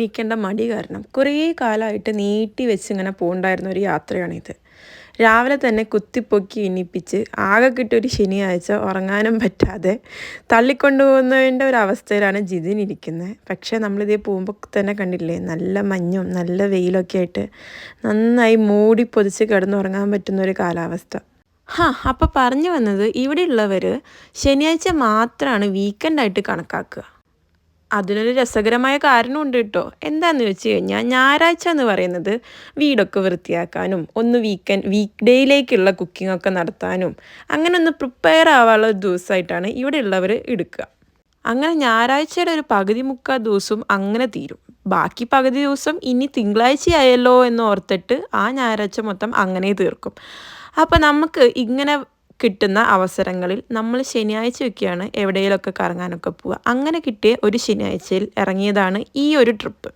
എണീക്കേണ്ട മടി കാരണം കുറേ കാലമായിട്ട് നീട്ടി വെച്ച് ഇങ്ങനെ പോകണ്ടായിരുന്ന ഒരു യാത്രയാണിത്. രാവിലെ തന്നെ കുത്തിപ്പൊക്കി എണീപ്പിച്ച് ആകെ കിട്ടിയൊരു ശനിയാഴ്ച ഉറങ്ങാനും പറ്റാതെ തള്ളിക്കൊണ്ടുപോകുന്നതിൻ്റെ ഒരു അവസ്ഥയിലാണ് ജിതിൻ ഇരിക്കുന്നത്. പക്ഷേ നമ്മളിതേ പോകുമ്പോൾ തന്നെ കണ്ടില്ലേ, നല്ല മഞ്ഞും നല്ല വെയിലൊക്കെ ആയിട്ട് നന്നായി മൂടി പൊതിച്ച് കിടന്നുറങ്ങാൻ പറ്റുന്നൊരു കാലാവസ്ഥ. അപ്പോൾ പറഞ്ഞു വന്നത്, ഇവിടെയുള്ളവർ ശനിയാഴ്ച മാത്രമാണ് വീക്കെൻഡായിട്ട് കണക്കാക്കുക. അതിനൊരു രസകരമായ കാരണമുണ്ട് കേട്ടോ. എന്താണെന്ന് വെച്ച് കഴിഞ്ഞാൽ ഞായറാഴ്ച എന്ന് പറയുന്നത് വീടൊക്കെ വൃത്തിയാക്കാനും ഒന്ന് വീക്ക് ഡേയിലേക്കുള്ള കുക്കിങ്ങൊക്കെ നടത്താനും അങ്ങനെ ഒന്ന് പ്രിപ്പയർ ആവാനുള്ള ഒരു ദിവസമായിട്ടാണ് ഇവിടെ ഉള്ളവർ എടുക്കുക. അങ്ങനെ ഞായറാഴ്ചയുടെ ഒരു പകുതി മുക്കാൽ ദിവസവും അങ്ങനെ തീരും. ബാക്കി പകുതി ദിവസം ഇനി തിങ്കളാഴ്ചയായല്ലോ എന്ന് ഓർത്തിട്ട് ആ ഞായറാഴ്ച മൊത്തം അങ്ങനെ തീർക്കും. അപ്പോൾ നമുക്ക് ഇങ്ങനെ കിട്ടുന്ന അവസരങ്ങളിൽ നമ്മൾ ശനിയാഴ്ചയൊക്കെയാണ് എവിടെയെങ്കിലുമൊക്കെ കറങ്ങാനൊക്കെ പോവുക. അങ്ങനെ കിട്ടിയ ഒരു ശനിയാഴ്ചയിൽ ഇറങ്ങിയതാണ് ഈ ഒരു ട്രിപ്പ്.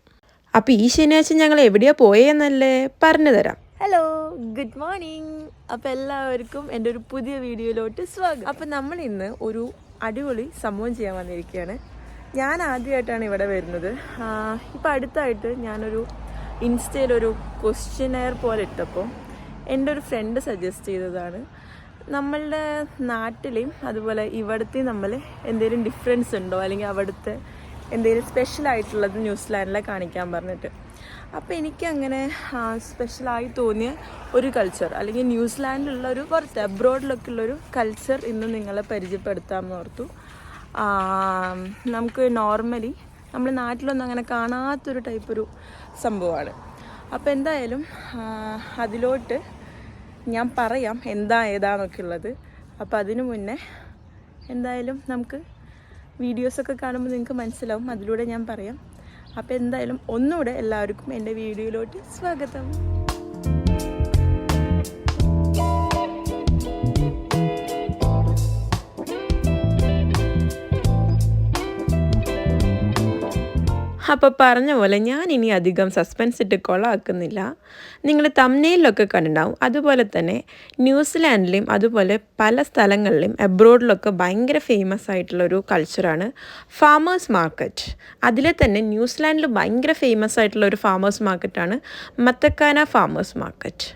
അപ്പോൾ ഈ ശനിയാഴ്ച ഞങ്ങൾ എവിടെയാണ് പോയെന്നല്ലേ പറഞ്ഞു തരാം. Hello, good morning. അപ്പോൾ എല്ലാവർക്കും എൻ്റെ ഒരു പുതിയ വീഡിയോയിലോട്ട് സ്വാഗതം. അപ്പോൾ നമ്മൾ ഇന്ന് ഒരു അടിപൊളി സംഭവം ചെയ്യാൻ വന്നിരിക്കുകയാണ്. ഞാൻ ആദ്യമായിട്ടാണ് ഇവിടെ വരുന്നത്. ഇപ്പോൾ അടുത്തായിട്ട് ഞാനൊരു ഇൻസ്റ്റയിലൊരു ക്വസ്റ്റ്യനെയർ പോലെ ഇട്ടപ്പോൾ എൻ്റെ ഒരു ഫ്രണ്ട് സജസ്റ്റ് ചെയ്തതാണ്, നമ്മളുടെ നാട്ടിലെയും അതുപോലെ ഇവിടുത്തെയും നമ്മൾ എന്തെങ്കിലും ഡിഫറൻസ് ഉണ്ടോ, അല്ലെങ്കിൽ അവിടുത്തെ എന്തെങ്കിലും സ്പെഷ്യലായിട്ടുള്ളത് ന്യൂസിലാൻഡിലെ കാണിക്കാൻ പറഞ്ഞിട്ട്. അപ്പോൾ എനിക്കങ്ങനെ സ്പെഷ്യലായി തോന്നിയ ഒരു കൾച്ചർ, അല്ലെങ്കിൽ ന്യൂസിലാൻഡിലുള്ള ഒരു പുറത്ത് അബ്രോഡിലൊക്കെ ഉള്ളൊരു കൾച്ചർ ഇന്ന് നിങ്ങളെ പരിചയപ്പെടുത്താമെന്ന് ഓർത്തു. നമുക്ക് നോർമലി നമ്മൾ നാട്ടിലൊന്നും അങ്ങനെ കാണാത്തൊരു ടൈപ്പ് ഒരു സംഭവമാണ്. അപ്പോൾ എന്തായാലും അതിലോട്ട് ഞാൻ പറയാം ഏതാന്നൊക്കെ ഉള്ളത്. അപ്പോൾ അതിനു മുന്നേ എന്തായാലും നമുക്ക് വീഡിയോസൊക്കെ കാണുമ്പോൾ നിങ്ങൾക്ക് മനസ്സിലാവും, അതിലൂടെ ഞാൻ പറയാം. അപ്പോൾ എന്തായാലും ഒന്നുകൂടെ എല്ലാവർക്കും എൻ്റെ വീഡിയോയിലോട്ട് സ്വാഗതം. അപ്പോൾ പറഞ്ഞ പോലെ ഞാൻ ഇനി അധികം സസ്പെൻസ് ഇട്ട് കൊളാക്കുന്നില്ല. നിങ്ങൾ തംബ്നെയിലൊക്കെ കണ്ടിട്ടുണ്ടാവും. അതുപോലെ തന്നെ ന്യൂസിലാൻഡിലെയും അതുപോലെ പല സ്ഥലങ്ങളിലെയും അബ്രോഡിലൊക്കെ ഭയങ്കര ഫേമസ് ആയിട്ടുള്ളൊരു കൾച്ചറാണ് ഫാമേഴ്സ് മാർക്കറ്റ്. അതിലെ തന്നെ ന്യൂസിലാൻഡിൽ ഭയങ്കര ഫേമസ് ആയിട്ടുള്ളൊരു ഫാമേഴ്സ് മാർക്കറ്റാണ് മത്തക്കാന ഫാമേഴ്സ് മാർക്കറ്റ്.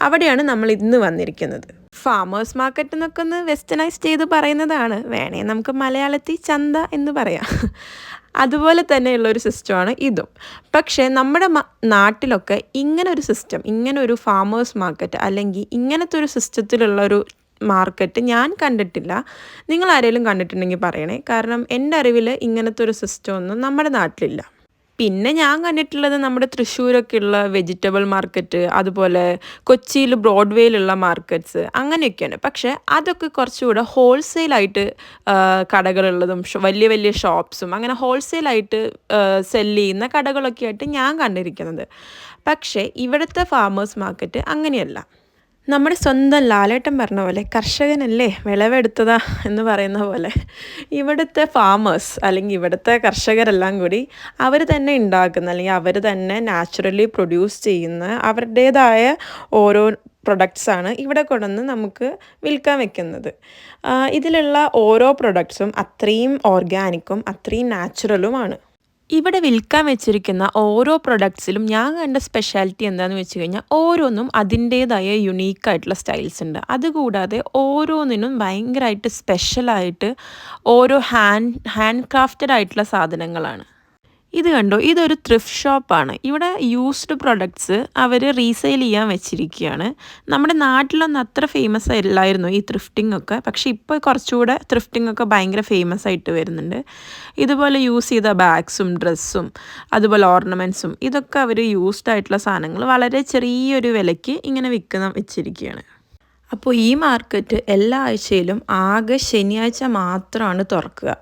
അവിടെയാണ് നമ്മൾ ഇന്ന് വന്നിരിക്കുന്നത്. ഫാമേഴ്സ് മാർക്കറ്റ് എന്നൊക്കെ ഒന്ന് വെസ്റ്റേണൈസ് ചെയ്ത് പറയുന്നതാണ്, വേണേ നമുക്ക് മലയാളത്തിൽ ചന്ത എന്ന് പറയാം. അതുപോലെ തന്നെയുള്ളൊരു സിസ്റ്റമാണ് ഇതും. പക്ഷേ നമ്മുടെ നാട്ടിലൊക്കെ ഇങ്ങനെ ഒരു സിസ്റ്റം, ഇങ്ങനെ ഒരു ഫാമേഴ്സ് മാർക്കറ്റ് അല്ലെങ്കിൽ ഇങ്ങനത്തെ ഒരു സിസ്റ്റത്തിലുള്ളൊരു മാർക്കറ്റ് ഞാൻ കണ്ടിട്ടില്ല. നിങ്ങൾ ആരെങ്കിലും കണ്ടിട്ടുണ്ടെങ്കിൽ പറയണേ. കാരണം എൻ്റെ അറിവിൽ ഇങ്ങനത്തെ ഒരു സിസ്റ്റം ഒന്നും നമ്മുടെ നാട്ടിലില്ല. പിന്നെ ഞാൻ കണ്ടിട്ടുള്ളത് നമ്മുടെ തൃശ്ശൂരൊക്കെ ഉള്ള വെജിറ്റബിൾ മാർക്കറ്റ്, അതുപോലെ കൊച്ചിയിൽ ബ്രോഡ്വേയിലുള്ള മാർക്കറ്റ്സ് അങ്ങനെയൊക്കെയാണ്. പക്ഷേ അതൊക്കെ കുറച്ചുകൂടെ ഹോൾസെയിലായിട്ട് കടകളുള്ളതും വലിയ വലിയ ഷോപ്സും അങ്ങനെ ഹോൾസെയിലായിട്ട് സെല്ല് ചെയ്യുന്ന കടകളൊക്കെ ആയിട്ട് ഞാൻ കണ്ടിരിക്കുന്നത്. പക്ഷേ ഇവിടുത്തെ ഫാമേഴ്സ് മാർക്കറ്റ് അങ്ങനെയല്ല. നമ്മുടെ സ്വന്തം ലാലേട്ടൻ പറഞ്ഞ പോലെ കർഷകനല്ലേ വിളവെടുത്തതാ എന്ന് പറയുന്ന പോലെ ഇവിടുത്തെ ഫാമേഴ്സ് അല്ലെങ്കിൽ ഇവിടുത്തെ കർഷകരെല്ലാം കൂടി അവർ തന്നെ ഉണ്ടാക്കുന്ന അല്ലെങ്കിൽ അവർ തന്നെ നാച്ചുറലി പ്രൊഡ്യൂസ് ചെയ്യുന്ന അവരുടേതായ ഓരോ പ്രൊഡക്ട്സാണ് ഇവിടെ കൊണ്ടുവന്ന് നമുക്ക് വിൽക്കാൻ വെക്കുന്നത്. ഇതിലുള്ള ഓരോ പ്രൊഡക്ട്സും അത്രയും ഓർഗാനിക്കും അത്രയും നാച്ചുറലുമാണ്. ഇവിടെ വിൽക്കാൻ വെച്ചിരിക്കുന്ന ഓരോ പ്രൊഡക്ട്സിലും ഞാൻ കണ്ട സ്പെഷ്യാലിറ്റി എന്താണെന്ന് വെച്ച് കഴിഞ്ഞാൽ ഓരോന്നും അതിൻ്റേതായ യുണീക്കായിട്ടുള്ള സ്റ്റൈൽസ് ഉണ്ട്. അതുകൂടാതെ ഓരോന്നിനും ഭയങ്കരമായിട്ട് സ്പെഷ്യലായിട്ട് ഓരോ ഹാൻഡ് ക്രാഫ്റ്റഡ് ആയിട്ടുള്ള സാധനങ്ങളാണ്. ഇത് കണ്ടോ, ഇതൊരു ത്രിഫ്റ്റ് ഷോപ്പാണ്. ഇവിടെ യൂസ്ഡ് പ്രൊഡക്ട്സ് അവർ റീസെയിൽ ചെയ്യാൻ വെച്ചിരിക്കുകയാണ്. നമ്മുടെ നാട്ടിലൊന്നും അത്ര ഫേമസ് അല്ലായിരുന്നു ഈ ത്രിഫ്റ്റിംഗ് ഒക്കെ, പക്ഷേ ഇപ്പോൾ കുറച്ചുകൂടെ ത്രിഫ്റ്റിംഗ് ഒക്കെ ഭയങ്കര ഫേമസ് ആയിട്ട് വരുന്നുണ്ട്. ഇതുപോലെ യൂസ് ചെയ്ത ബാഗ്സും ഡ്രസ്സും അതുപോലെ ഓർണമെൻറ്റ്സും ഇതൊക്കെ അവർ യൂസ്ഡ് ആയിട്ടുള്ള സാധനങ്ങൾ വളരെ ചെറിയൊരു വിലയ്ക്ക് ഇങ്ങനെ വെച്ചിരിക്കുകയാണ്. അപ്പോൾ ഈ മാർക്കറ്റ് എല്ലാ ആഴ്ചയിലും ആകെ ശനിയാഴ്ച മാത്രമാണ് തുറക്കുക.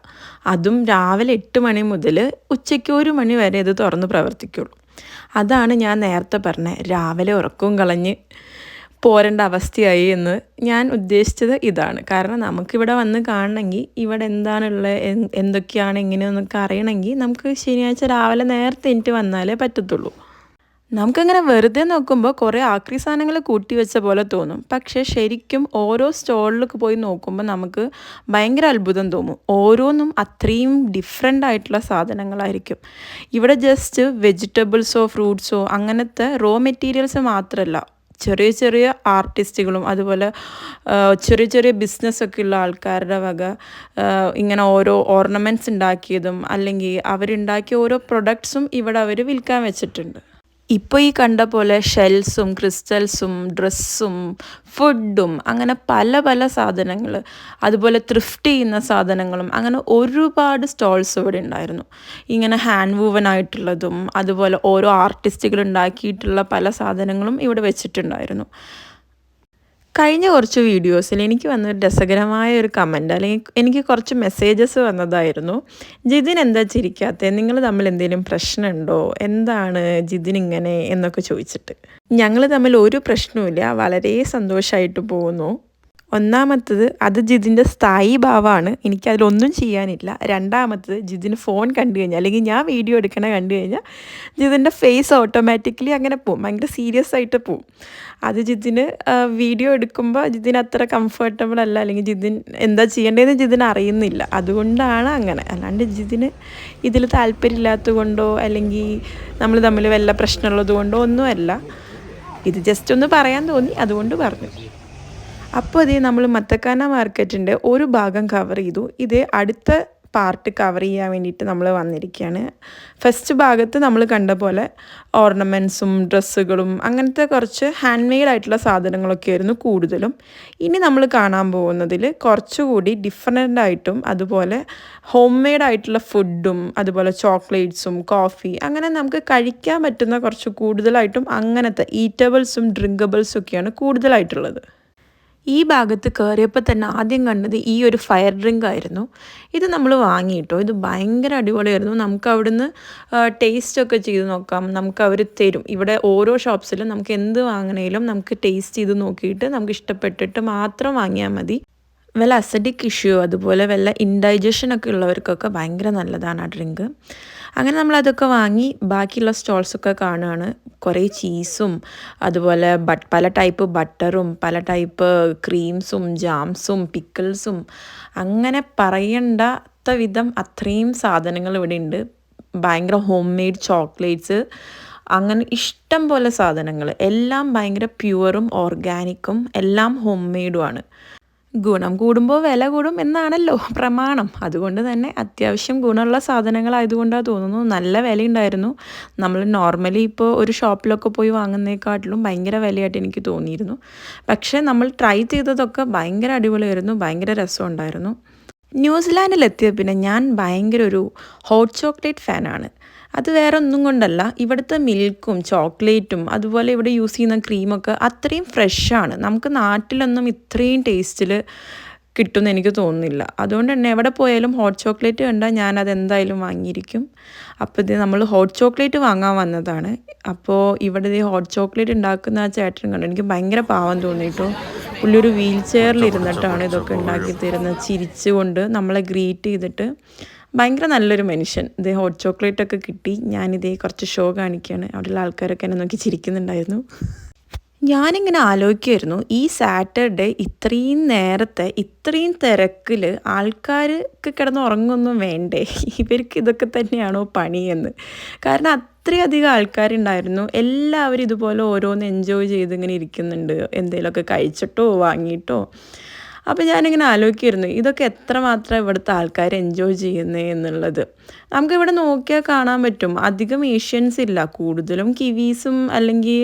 അതും രാവിലെ 8 മണി മുതൽ ഉച്ചയ്ക്ക് 1 മണി വരെ ഇത് തുറന്ന് പ്രവർത്തിക്കുള്ളൂ. അതാണ് ഞാൻ നേരത്തെ പറഞ്ഞത്, രാവിലെ ഉറക്കവും കളഞ്ഞ് പോരേണ്ട അവസ്ഥയായി എന്ന് ഞാൻ ഉദ്ദേശിച്ചത് ഇതാണ്. കാരണം നമുക്കിവിടെ വന്ന് കാണണമെങ്കിൽ ഇവിടെ എന്താണുള്ളത്, എന്തൊക്കെയാണ് എങ്ങനെയെന്നൊക്കെ അറിയണമെങ്കിൽ നമുക്ക് ശനിയാഴ്ച രാവിലെ നേരത്തെ എനിക്ക് വന്നാലേ പറ്റത്തുള്ളൂ. നമുക്കങ്ങനെ വെറുതെ നോക്കുമ്പോൾ കുറേ ആക്രി സാധനങ്ങൾ കൂട്ടി വെച്ച പോലെ തോന്നും. പക്ഷേ ശരിക്കും ഓരോ സ്റ്റോളിലൊക്കെ പോയി നോക്കുമ്പോൾ നമുക്ക് ഭയങ്കര അത്ഭുതം തോന്നും. ഓരോന്നും അത്രയും ഡിഫറെൻ്റ് ആയിട്ടുള്ള സാധനങ്ങളായിരിക്കും. ഇവിടെ ജസ്റ്റ് വെജിറ്റബിൾസോ ഫ്രൂട്ട്സോ അങ്ങനത്തെ മെറ്റീരിയൽസ് മാത്രമല്ല, ചെറിയ ചെറിയ ആർട്ടിസ്റ്റുകളും അതുപോലെ ചെറിയ ചെറിയ ബിസിനസ്സൊക്കെ ഉള്ള ആൾക്കാരുടെ വക ഇങ്ങനെ ഓരോ ഓർണമെൻറ്റ്സ് ഉണ്ടാക്കിയതും അല്ലെങ്കിൽ അവരുണ്ടാക്കിയ ഓരോ പ്രൊഡക്ട്സും ഇവിടെ അവർ വിൽക്കാൻ വെച്ചിട്ടുണ്ട്. ഇപ്പോൾ ഈ കണ്ട പോലെ ഷെൽസും ക്രിസ്റ്റൽസും ഡ്രസ്സും ഫുഡും അങ്ങനെ പല പല സാധനങ്ങൾ, അതുപോലെ ത്രിഫ്റ്റ് ചെയ്യുന്ന സാധനങ്ങളും അങ്ങനെ ഒരുപാട് സ്റ്റോൾസ് ഇവിടെ ഉണ്ടായിരുന്നു. ഇങ്ങനെ ഹാൻഡ് വൂവൻ ആയിട്ടുള്ളതും അതുപോലെ ഓരോ ആർട്ടിസ്റ്റുകൾ ഉണ്ടാക്കിയിട്ടുള്ള പല സാധനങ്ങളും ഇവിടെ വെച്ചിട്ടുണ്ടായിരുന്നു. കഴിഞ്ഞ കുറച്ച് വീഡിയോസിൽ എനിക്ക് വന്നൊരു രസകരമായ ഒരു കമൻറ്റ്, അല്ലെങ്കിൽ എനിക്ക് കുറച്ച് മെസ്സേജസ് വന്നതായിരുന്നു. ജിതിൻ എന്താ ചിരിക്കാത്തത്, നിങ്ങൾ തമ്മിൽ എന്തെങ്കിലും പ്രശ്നമുണ്ടോ, എന്താണ് ജിതിൻ ഇങ്ങനെ എന്നൊക്കെ ചോദിച്ചിട്ട്. ഞങ്ങൾ തമ്മിൽ ഒരു പ്രശ്നവുമില്ല, വളരെ സന്തോഷമായിട്ട് പോകുന്നു. ഒന്നാമത്തത് അത് ജിതിൻ്റെ സ്ഥായി ഭാവമാണ്, എനിക്കതിലൊന്നും ചെയ്യാനില്ല. രണ്ടാമത്തത് ജിതിന് ഫോൺ കണ്ടു കഴിഞ്ഞാൽ അല്ലെങ്കിൽ ഞാൻ വീഡിയോ എടുക്കണ കണ്ടു കഴിഞ്ഞാൽ ജിതിൻ്റെ ഫേസ് ഓട്ടോമാറ്റിക്കലി അങ്ങനെ പോവും, ഭയങ്കര സീരിയസ് ആയിട്ട് പോവും. അത് ജിതിന് വീഡിയോ എടുക്കുമ്പോൾ ജിതിന് അത്ര കംഫർട്ടബിൾ അല്ല, അല്ലെങ്കിൽ ജിതിൻ എന്താ ചെയ്യേണ്ടതെന്ന് ജിതിന് അറിയുന്നില്ല. അതുകൊണ്ടാണ് അങ്ങനെ, അല്ലാണ്ട് ജിതിന് ഇതിൽ താല്പര്യമില്ലാത്തത് കൊണ്ടോ അല്ലെങ്കിൽ നമ്മൾ തമ്മിൽ വല്ല പ്രശ്നമുള്ളത് കൊണ്ടോ ഒന്നുമല്ല. ഇത് ജസ്റ്റ് ഒന്ന് പറയാൻ തോന്നി, അതുകൊണ്ട് പറഞ്ഞു. അപ്പോൾ അതേ നമ്മൾ മത്തക്കാന മാർക്കറ്റിൻ്റെ ഒരു ഭാഗം കവർ ചെയ്തു. ഇത് അടുത്ത പാർട്ട് കവർ ചെയ്യാൻ വേണ്ടിയിട്ട് നമ്മൾ വന്നിരിക്കുകയാണ്. ഫസ്റ്റ് ഭാഗത്ത് നമ്മൾ കണ്ട പോലെ ഓർണമെൻറ്റ്സും ഡ്രസ്സുകളും അങ്ങനത്തെ കുറച്ച് ഹാൻഡ് മെയ്ഡ് ആയിട്ടുള്ള സാധനങ്ങളൊക്കെ ആയിരുന്നു കൂടുതലും. ഇനി നമ്മൾ കാണാൻ പോകുന്നതിൽ കുറച്ചുകൂടി ഡിഫറെൻ്റ് ആയിട്ടും അതുപോലെ ഹോം മെയ്ഡ് ആയിട്ടുള്ള ഫുഡും അതുപോലെ ചോക്ലേറ്റ്സും കോഫി അങ്ങനെ നമുക്ക് കഴിക്കാൻ പറ്റുന്ന കുറച്ച് കൂടുതലായിട്ടും അങ്ങനത്തെ ഈറ്റബിൾസും ഡ്രിങ്കബിൾസും ഒക്കെയാണ് കൂടുതലായിട്ടുള്ളത്. ഈ ഭാഗത്ത് കയറിയപ്പോൾ തന്നെ ആദ്യം കണ്ടത് ഈ ഒരു ഫയർ ഡ്രിങ്ക് ആയിരുന്നു. ഇത് നമ്മൾ വാങ്ങിയിട്ടോ, ഇത് ഭയങ്കര അടിപൊളിയായിരുന്നു. നമുക്ക് അവിടുന്ന് ടേസ്റ്റൊക്കെ ചെയ്ത് നോക്കാം, നമുക്ക് അവർ തരും. ഇവിടെ ഓരോ ഷോപ്സിലും നമുക്ക് എന്ത് വാങ്ങണേലും നമുക്ക് ടേസ്റ്റ് ചെയ്ത് നോക്കിയിട്ട് നമുക്ക് ഇഷ്ടപ്പെട്ടിട്ട് മാത്രം വാങ്ങിയാൽ മതി. വല്ല അസിഡിക് ഇഷ്യൂ അതുപോലെ വല്ല ഇൻഡൈജഷനൊക്കെ ഉള്ളവർക്കൊക്കെ ഭയങ്കര നല്ലതാണ് ആ ഡ്രിങ്ക്. അങ്ങനെ നമ്മളതൊക്കെ വാങ്ങി ബാക്കിയുള്ള സ്റ്റോൾസൊക്കെ കാണുകയാണ്. കുറേ ചീസും അതുപോലെ പല ടൈപ്പ് ബട്ടറും പല ടൈപ്പ് ക്രീംസും ജാംസും പിക്കിൾസും അങ്ങനെ പറയണ്ടാത്ത വിധം അത്രയും സാധനങ്ങൾ ഇവിടെ ഉണ്ട്. ഭയങ്കര ഹോം മെയ്ഡ് ചോക്ലേറ്റ്സ് അങ്ങനെ ഇഷ്ടം പോലെ സാധനങ്ങൾ, എല്ലാം ഭയങ്കര പ്യുവറും ഓർഗാനിക്കും എല്ലാം ഹോം മെയ്ഡുമാണ്. ഗുണം കൂടുമ്പോൾ വില കൂടും എന്നാണല്ലോ പ്രമാണം. അതുകൊണ്ട് തന്നെ അത്യാവശ്യം ഗുണമുള്ള സാധനങ്ങളായതുകൊണ്ടാണ് തോന്നുന്നു നല്ല വിലയുണ്ടായിരുന്നു. നമ്മൾ നോർമലി ഇപ്പോൾ ഒരു ഷോപ്പിലൊക്കെ പോയി വാങ്ങുന്നതിനെക്കാട്ടിലും ഭയങ്കര വിലയായിട്ട് എനിക്ക് തോന്നിയിരുന്നു. പക്ഷേ നമ്മൾ ട്രൈ ചെയ്തതൊക്കെ ഭയങ്കര അടിപൊളിയായിരുന്നു, ഭയങ്കര രസമുണ്ടായിരുന്നു. ന്യൂസിലാൻഡിലെത്തിയ പിന്നെ ഞാൻ ഭയങ്കര ഒരു ഹോട്ട് ചോക്ലേറ്റ് ഫാനാണ്. അത് വേറെ ഒന്നും കൊണ്ടല്ല, ഇവിടുത്തെ മിൽക്കും ചോക്ലേറ്റും അതുപോലെ ഇവിടെ യൂസ് ചെയ്യുന്ന ക്രീമൊക്കെ അത്രയും ഫ്രഷാണ്. നമുക്ക് നാട്ടിലൊന്നും ഇത്രയും ടേസ്റ്റിൽ കിട്ടുമെന്ന് എനിക്ക് തോന്നുന്നില്ല. അതുകൊണ്ട് തന്നെ എവിടെ പോയാലും ഹോട്ട് ചോക്ലേറ്റ് കണ്ടാൽ ഞാനത് എന്തായാലും വാങ്ങിയിരിക്കും. അപ്പോൾ ഇത് നമ്മൾ ഹോട്ട് ചോക്ലേറ്റ് വാങ്ങാൻ വന്നതാണ്. അപ്പോൾ ഇവിടെ ഈ ഹോട്ട് ചോക്ലേറ്റ് ഉണ്ടാക്കുന്ന ആ ചേട്ടൻ കണ്ടു, എനിക്ക് ഭയങ്കര പാവം തോന്നിയിട്ടോ. പുള്ളി ഒരു വീൽ ചെയറിൽ ഇരുന്നിട്ടാണ് ഇതൊക്കെ ഉണ്ടാക്കി തരുന്നത്, ചിരിച്ചുകൊണ്ട് നമ്മളെ ഗ്രീറ്റ് ചെയ്തിട്ട്. ഭയങ്കര നല്ലൊരു മനുഷ്യൻ. ഇത് ഹോട്ട് ചോക്ലേറ്റൊക്കെ കിട്ടി. ഞാനിതേ കുറച്ച് ഷോ കാണിക്കുകയാണ്. അവിടെയുള്ള ആൾക്കാരൊക്കെ എന്നെ നോക്കി ചിരിക്കുന്നുണ്ടായിരുന്നു. ഞാനിങ്ങനെ ആലോചിക്കുമായിരുന്നു, ഈ സാറ്റർഡേ ഇത്രയും നേരത്തെ ഇത്രയും തിരക്കിൽ ആൾക്കാർക്ക് കിടന്ന് ഉറങ്ങൊന്നും വേണ്ടേ, ഇവർക്ക് ഇതൊക്കെ തന്നെയാണോ പണിയെന്ന്. കാരണം അത്രയധികം ആൾക്കാരുണ്ടായിരുന്നു. എല്ലാവരും ഇതുപോലെ ഓരോന്ന് എൻജോയ് ചെയ്ത് ഇങ്ങനെ ഇരിക്കുന്നുണ്ട്, എന്തെങ്കിലുമൊക്കെ കഴിച്ചിട്ടോ വാങ്ങിയിട്ടോ. അപ്പോൾ ഞാനിങ്ങനെ ആലോചിക്കുമായിരുന്നു ഇതൊക്കെ എത്രമാത്രം ഇവിടുത്തെ ആൾക്കാർ എൻജോയ് ചെയ്യുന്നത് എന്നുള്ളത്. നമുക്കിവിടെ നോക്കിയാൽ കാണാൻ പറ്റും, അധികം ഏഷ്യൻസ് ഇല്ല, കൂടുതലും കിവീസും അല്ലെങ്കിൽ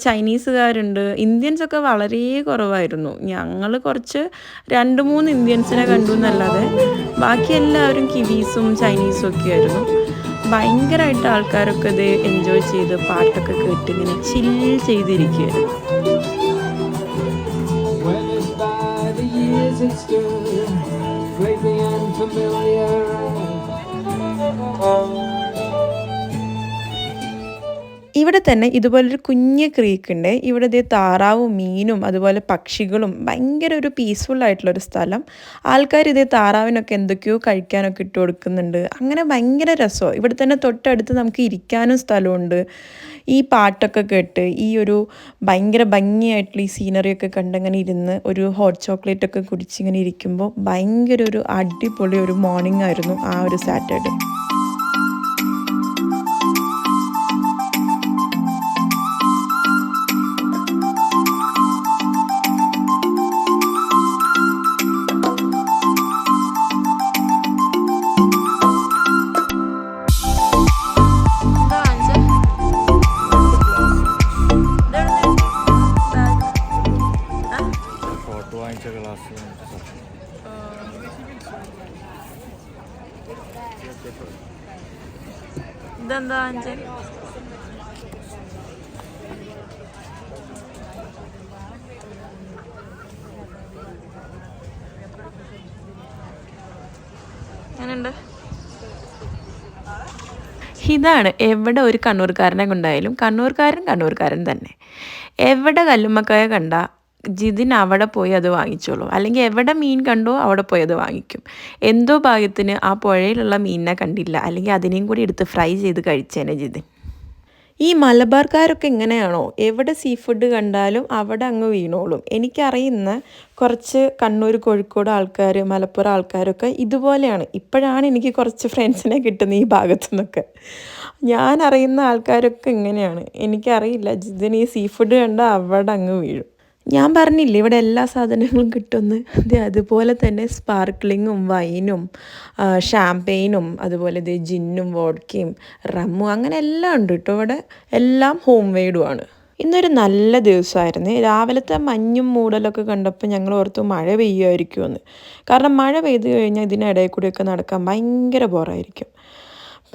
ചൈനീസുകാരുണ്ട്. ഇന്ത്യൻസൊക്കെ വളരെ കുറവായിരുന്നു. ഞങ്ങൾ കുറച്ച് 2-3 ഇന്ത്യൻസിനെ കണ്ടു എന്നല്ലാതെ ബാക്കി എല്ലാവരും കിവീസും ചൈനീസും ഒക്കെ ആയിരുന്നു. ഭയങ്കരമായിട്ട് ആൾക്കാരൊക്കെ ഇത് എൻജോയ് ചെയ്ത് പാട്ടൊക്കെ കേട്ട് ഇങ്ങനെ ചിൽ ചെയ്തിരിക്കുകയായിരുന്നു. It stood vaguely unfamiliar. ഇവിടെ തന്നെ ഇതുപോലൊരു കുഞ്ഞ് ക്രീക്കുണ്ട്. ഇവിടെ ഇതേ താറാവും മീനും അതുപോലെ പക്ഷികളും ഭയങ്കര ഒരു പീസ്ഫുൾ ആയിട്ടുള്ളൊരു സ്ഥലം. ആൾക്കാർ ഇതേ താറാവിനൊക്കെ എന്തൊക്കെയോ കഴിക്കാനൊക്കെ ഇട്ട് കൊടുക്കുന്നുണ്ട്. അങ്ങനെ ഭയങ്കര രസമാണ്. ഇവിടെ തന്നെ തൊട്ടടുത്ത് നമുക്ക് ഇരിക്കാനും സ്ഥലമുണ്ട്. ഈ പാട്ടൊക്കെ കേട്ട് ഈ ഒരു ഭയങ്കര ഭംഗിയായിട്ടുള്ള ഈ സീനറിയൊക്കെ കണ്ടങ്ങനെ ഇരുന്ന് ഒരു ഹോട്ട് ചോക്ലേറ്റ് ഒക്കെ കുടിച്ചിങ്ങനെ ഇരിക്കുമ്പോൾ ഭയങ്കര ഒരു അടിപൊളി ഒരു മോർണിംഗ് ആയിരുന്നു ആ ഒരു സാറ്റർഡേ. ഇതെന്താ അഞ്ച്? എങ്ങനെയുണ്ട്? ഇതാണ് എവിടെ ഒരു കണ്ണൂർക്കാരനെ കൊണ്ടായാലും കണ്ണൂർക്കാരൻ തന്നെ. എവിടെ കല്ലുമ്മക്കായ കണ്ട ജിതിൻ അവിടെ പോയി അത് വാങ്ങിച്ചോളൂ. അല്ലെങ്കിൽ എവിടെ മീൻ കണ്ടോ അവിടെ പോയി അത് വാങ്ങിക്കും. എന്തോ ഭാഗ്യത്തിന് ആ പുഴയിലുള്ള മീനിനെ കണ്ടില്ല, അല്ലെങ്കിൽ അതിനെയും കൂടി എടുത്ത് ഫ്രൈ ചെയ്ത് കഴിച്ചേനെ ജിതിൻ. ഈ മലബാർക്കാരൊക്കെ എങ്ങനെയാണോ, എവിടെ സീ ഫുഡ് കണ്ടാലും അവിടെ അങ്ങ് വീണോളും. എനിക്കറിയുന്ന കുറച്ച് കണ്ണൂർ കോഴിക്കോട് ആൾക്കാർ, മലപ്പുറം ആൾക്കാരൊക്കെ ഇതുപോലെയാണ്. ഇപ്പോഴാണ് എനിക്ക് കുറച്ച് ഫ്രണ്ട്സിനെ കിട്ടുന്നത് ഈ ഭാഗത്തു നിന്നൊക്കെ. ഞാൻ അറിയുന്ന ആൾക്കാരൊക്കെ ഇങ്ങനെയാണ്. എനിക്കറിയില്ല, ജിതിന് ഈ സീ ഫുഡ് കണ്ടാൽ അവിടെ അങ്ങ് വീഴും. ഞാൻ പറഞ്ഞില്ലേ ഇവിടെ എല്ലാ സാധനങ്ങളും കിട്ടുമെന്ന്. അതുപോലെ തന്നെ സ്പാർക്ക്ലിങ്ങും വൈനും ഷാമ്പെയിനും അതുപോലെ ജിന്നും വോഡ്ക്കയും റമ്മും അങ്ങനെ എല്ലാം ഉണ്ട് കേട്ടോ ഇവിടെ. എല്ലാം ഹോം മെയ്ഡുമാണ്. ഇന്നൊരു നല്ല ദിവസമായിരുന്നു. രാവിലത്തെ മഞ്ഞും മൂടലൊക്കെ കണ്ടപ്പോൾ ഞങ്ങൾ ഓർത്തു മഴ പെയ്യുമായിരിക്കുമെന്ന്. കാരണം മഴ പെയ്തു കഴിഞ്ഞാൽ ഇതിനിടയിൽ കൂടിയൊക്കെ നടക്കാൻ ഭയങ്കര ബോറായിരിക്കും.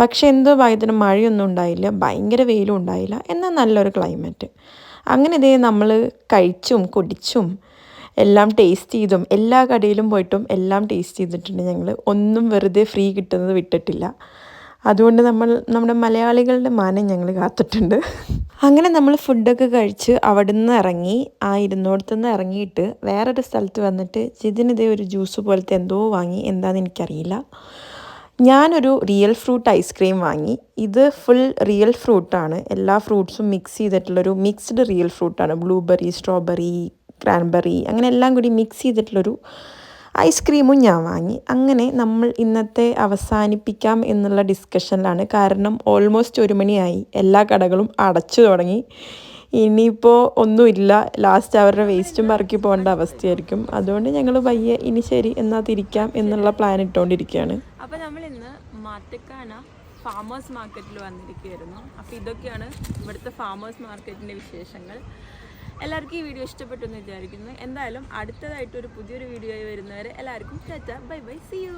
പക്ഷെ എന്തോ ഭാഗ്യത്തിന് മഴയൊന്നും ഉണ്ടായില്ല, ഭയങ്കര വെയിലും ഉണ്ടായില്ല, എന്നാൽ നല്ലൊരു ക്ലൈമറ്റ്. അങ്ങനെ നമ്മൾ കഴിച്ചും കുടിച്ചും എല്ലാം ടേസ്റ്റ് ചെയ്തും എല്ലാ കടയിലും പോയിട്ടും എല്ലാം ടേസ്റ്റ് ചെയ്തിട്ടുണ്ട് ഞങ്ങൾ. ഒന്നും വെറുതെ ഫ്രീ കിട്ടുന്നത് വിട്ടിട്ടില്ല. അതുകൊണ്ട് നമ്മുടെ മലയാളികളുടെ മാനം ഞങ്ങൾ കാത്തിട്ടുണ്ട്. അങ്ങനെ നമ്മൾ ഫുഡൊക്കെ കഴിച്ച് അവിടെ നിന്ന് ഇറങ്ങി, ആ ഇരുന്നോടത്തുനിന്ന് ഇറങ്ങിയിട്ട് വേറൊരു സ്ഥലത്ത് വന്നിട്ട് ജിതിനിതേ ഒരു ജ്യൂസ് പോലത്തെ എന്തോ വാങ്ങി. എന്താണെന്ന് എനിക്കറിയില്ല. ഞാനൊരു റിയൽ ഫ്രൂട്ട് ഐസ്ക്രീം വാങ്ങി. ഇത് ഫുൾ റിയൽ ഫ്രൂട്ടാണ്, എല്ലാ ഫ്രൂട്ട്സും മിക്സ് ചെയ്തിട്ടുള്ളൊരു മിക്സ്ഡ് റിയൽ ഫ്രൂട്ടാണ്. ബ്ലൂബെറി, സ്ട്രോബെറി, ക്രാൻബെറി അങ്ങനെ എല്ലാം കൂടി മിക്സ് ചെയ്തിട്ടുള്ളൊരു ഐസ്ക്രീമും ഞാൻ വാങ്ങി. അങ്ങനെ നമ്മൾ ഇന്നത്തെ അവസാനിപ്പിക്കാം എന്നുള്ള ഡിസ്കഷനിലാണ്. കാരണം ഓൾമോസ്റ്റ് 1 മണിയായി, എല്ലാ കടകളും അടച്ചു തുടങ്ങി. ഇനിയിപ്പോൾ ഒന്നുമില്ല, ലാസ്റ്റ് അവരുടെ വേസ്റ്റും പറക്കി പോകേണ്ട അവസ്ഥയായിരിക്കും. അതുകൊണ്ട് ഞങ്ങൾ പയ്യെ ഇനി ശരി എന്നാൽ തിരിക്കാം എന്നുള്ള പ്ലാൻ ഇട്ടുകൊണ്ടിരിക്കുകയാണ്. അപ്പോൾ നമ്മൾ ഇന്ന് മാറ്റക്കാന ഫാമേഴ്സ് മാർക്കറ്റിൽ വന്നിരിക്കുകയായിരുന്നു. അപ്പോൾ ഇതൊക്കെയാണ് ഇവിടുത്തെ ഫാമേഴ്സ് മാർക്കറ്റിൻ്റെ വിശേഷങ്ങൾ. എല്ലാവർക്കും ഈ വീഡിയോ ഇഷ്ടപ്പെട്ടു എന്ന് വിചാരിക്കുന്നു. എന്തായാലും അടുത്തതായിട്ടൊരു പുതിയൊരു വീഡിയോ ആയി വരുന്നവരെ എല്ലാവർക്കും tata, bye bye, see U.